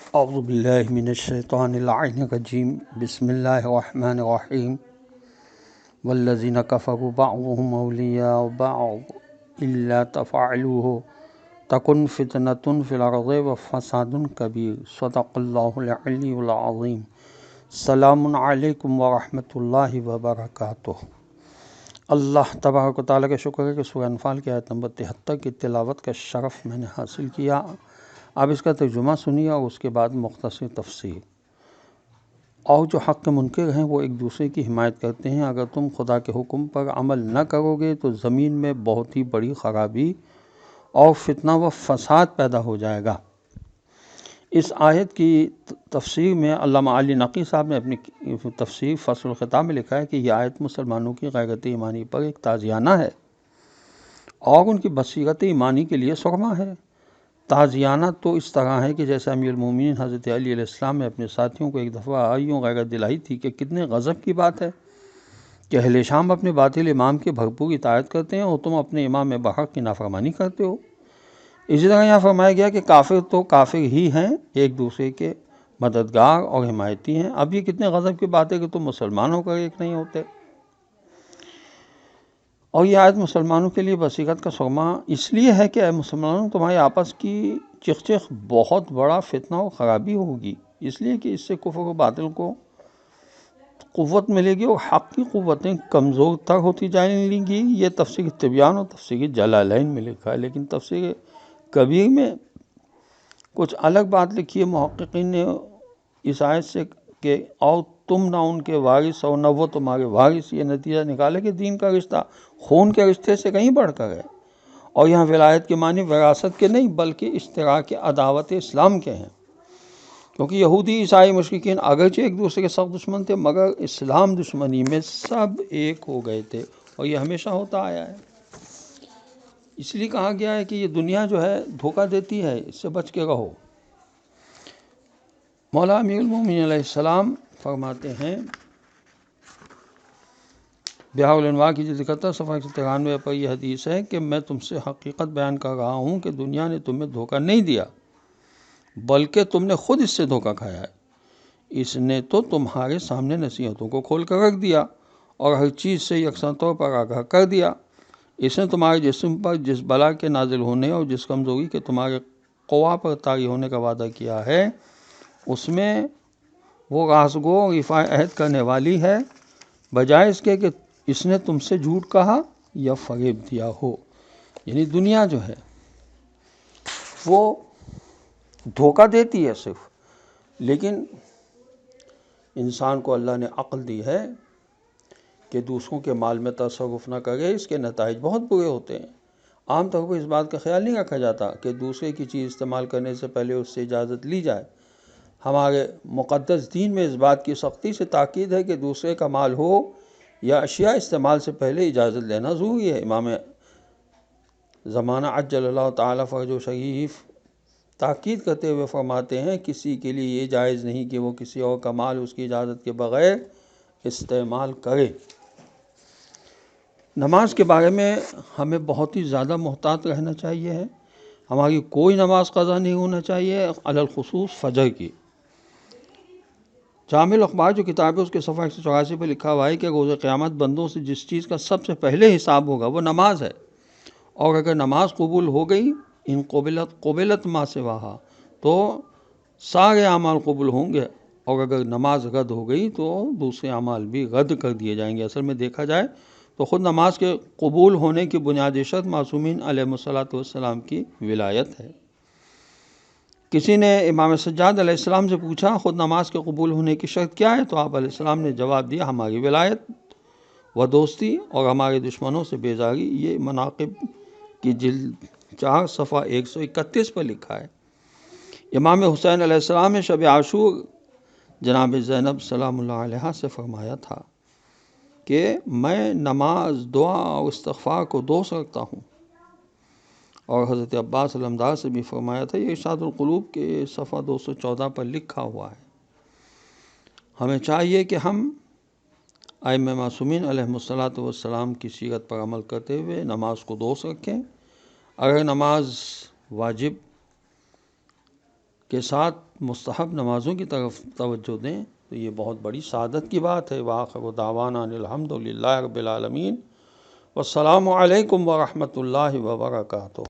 اعوذ باللہ من الشیطان اللعین الرجیم بسم اللہ الرحمن الرحیم والذین کفروا بعضهم اولیاء بعض الا تفعلوه تکن فتنۃ فی الارض وفساد کبیر صدق اللہ العلی العظیم۔ السلام علیکم ورحمۃ اللہ وبرکاتہ۔ اللہ تبارک و تعالیٰ کا شکر ہے کہ سورہ انفال کی آیت نمبر 73 کی تلاوت کا شرف میں نے حاصل کیا۔ اب اس کا ترجمہ سنیے اور اس کے بعد مختصر تفسیر۔ اور جو حق کے منکر ہیں وہ ایک دوسرے کی حمایت کرتے ہیں، اگر تم خدا کے حکم پر عمل نہ کرو گے تو زمین میں بہت ہی بڑی خرابی اور فتنہ و فساد پیدا ہو جائے گا۔ اس آیت کی تفسیر میں علامہ علی نقی صاحب نے اپنی تفسیر فصل الخطاب میں لکھا ہے کہ یہ آیت مسلمانوں کی غیرت ایمانی پر ایک تعزیانہ ہے اور ان کی بصیرت ایمانی کے لیے سرما ہے۔ تعزیانہ تو اس طرح ہے کہ جیسے امیر المومنین حضرت علی علیہ السلام نے اپنے ساتھیوں کو ایک دفعہ یوں غیرت دلائی تھی کہ کتنے غضب کی بات ہے کہ اہل شام اپنے باطل امام کی بھرپور اطاعت کرتے ہیں اور تم اپنے امام برحق کی نافرمانی کرتے ہو۔ اسی طرح یہاں فرمایا گیا کہ کافر تو کافر ہی ہیں، ایک دوسرے کے مددگار اور حمایتی ہیں۔ اب یہ کتنے غضب کی بات ہے کہ تم مسلمان ہو کر ایک نہیں ہوتے۔ اور یہ آیت مسلمانوں کے لیے بصیرت کا سرما اس لیے ہے کہ اے مسلمانوں، تمہارے آپس کی چخ چخ بہت بڑا فتنہ و خرابی ہوگی، اس لیے کہ اس سے کفر و باطل کو قوت ملے گی اور حق کی قوتیں کمزور تر ہوتی جائیں گی۔ یہ تفسیر تبیان اور تفسیر جلالین میں لکھا ہے، لیکن تفسیر کبیر میں کچھ الگ بات لکھی ہے محققین نے اس آیت سے کہ اور تم نہ ان کے وارث اور نہ وہ تمہارے وارث۔ یہ نتیجہ نکالے کہ دین کا رشتہ خون کے رشتے سے کہیں بڑھ کر ہے، اور یہاں ولایت کے معنی وراثت کے نہیں بلکہ اشتراک عداوت اسلام کے ہیں، کیونکہ یہودی عیسائی مشرکین اگرچہ ایک دوسرے کے سخت دشمن تھے مگر اسلام دشمنی میں سب ایک ہو گئے تھے، اور یہ ہمیشہ ہوتا آیا ہے۔ اس لیے کہا گیا ہے کہ یہ دنیا جو ہے دھوکہ دیتی ہے، اس سے بچ کے رہو۔ مولا امیر المومنین علیہ السلام فرماتے ہیں، بہاء الانوار کی جلد 71 صفحہ 193 پر یہ حدیث ہے کہ میں تم سے حقیقت بیان کر رہا ہوں کہ دنیا نے تمہیں دھوکہ نہیں دیا بلکہ تم نے خود اس سے دھوکہ کھایا ہے۔ اس نے تو تمہارے سامنے نصیحتوں کو کھول کر رکھ دیا اور ہر چیز سے یکساں طور پر آگاہ کر دیا۔ اس نے تمہارے جسم پر جس بلا کے نازل ہونے اور جس کمزوری کے تمہارے قوا پر طاری ہونے کا وعدہ کیا ہے، اس میں وہ رازگو اور رفاع عہد کرنے والی ہے، بجائے اس کے کہ اس نے تم سے جھوٹ کہا یا فریب دیا ہو۔ یعنی دنیا جو ہے وہ دھوکہ دیتی ہے صرف، لیکن انسان کو اللہ نے عقل دی ہے کہ دوسروں کے مال میں تصرف نہ کرے، اس کے نتائج بہت برے ہوتے ہیں۔ عام طور پر اس بات کا خیال نہیں رکھا جاتا کہ دوسرے کی چیز استعمال کرنے سے پہلے اس سے اجازت لی جائے۔ ہمارے مقدس دین میں اس بات کی سختی سے تاکید ہے کہ دوسرے کا مال ہو یا اشیاء استعمال سے پہلے اجازت لینا ضروری ہے۔ امام زمانہ عجل اللہ تعالیٰ فرجہ شریف تاکید کرتے ہوئے فرماتے ہیں، کسی کے لیے یہ جائز نہیں کہ وہ کسی اور کا مال اس کی اجازت کے بغیر استعمال کرے۔ نماز کے بارے میں ہمیں بہت ہی زیادہ محتاط رہنا چاہیے ہے۔ ہماری کوئی نماز قضا نہیں ہونا چاہیے، علی الخصوص فجر کی۔ جامع الاخبار جو کتاب ہے اس کے صفحہ 184 پہ لکھا ہوا ہے کہ روز قیامت بندوں سے جس چیز کا سب سے پہلے حساب ہوگا وہ نماز ہے، اور اگر نماز قبول ہو گئی ان قبلت ما سواہا تو سارے اعمال قبول ہوں گے، اور اگر نماز رد ہو گئی تو دوسرے اعمال بھی رد کر دیے جائیں گے۔ اصل میں دیکھا جائے تو خود نماز کے قبول ہونے کی بنیادی شرط معصومین علیہ السلام کی ولایت ہے۔ کسی نے امام سجاد علیہ السلام سے پوچھا خود نماز کے قبول ہونے کی شرط کیا ہے، تو آپ علیہ السلام نے جواب دیا، ہماری ولایت و دوستی اور ہمارے دشمنوں سے بیزاری۔ یہ مناقب کی جلد 4 صفحہ 131 پر لکھا ہے۔ امام حسین علیہ السلام نے شب عاشور جناب زینب سلام اللہ علیہا سے فرمایا تھا کہ میں نماز، دعا اور استغفار کو دوست رکھتا ہوں، اور حضرت عباس علمدار سے بھی فرمایا تھا۔ یہ ارشاد القلوب کے صفحہ 214 پر لکھا ہوا ہے۔ ہمیں چاہیے کہ ہم ائمہ معصومین علیہ السلام کی سیرت پر عمل کرتے ہوئے نماز کو دوست رکھیں۔ اگر نماز واجب کے ساتھ مستحب نمازوں کی طرف توجہ دیں تو یہ بہت بڑی سعادت کی بات ہے۔ وآخر دعوانا ان الحمد للہ رب العالمین، والسلام علیکم ورحمۃ اللہ وبرکاتہ۔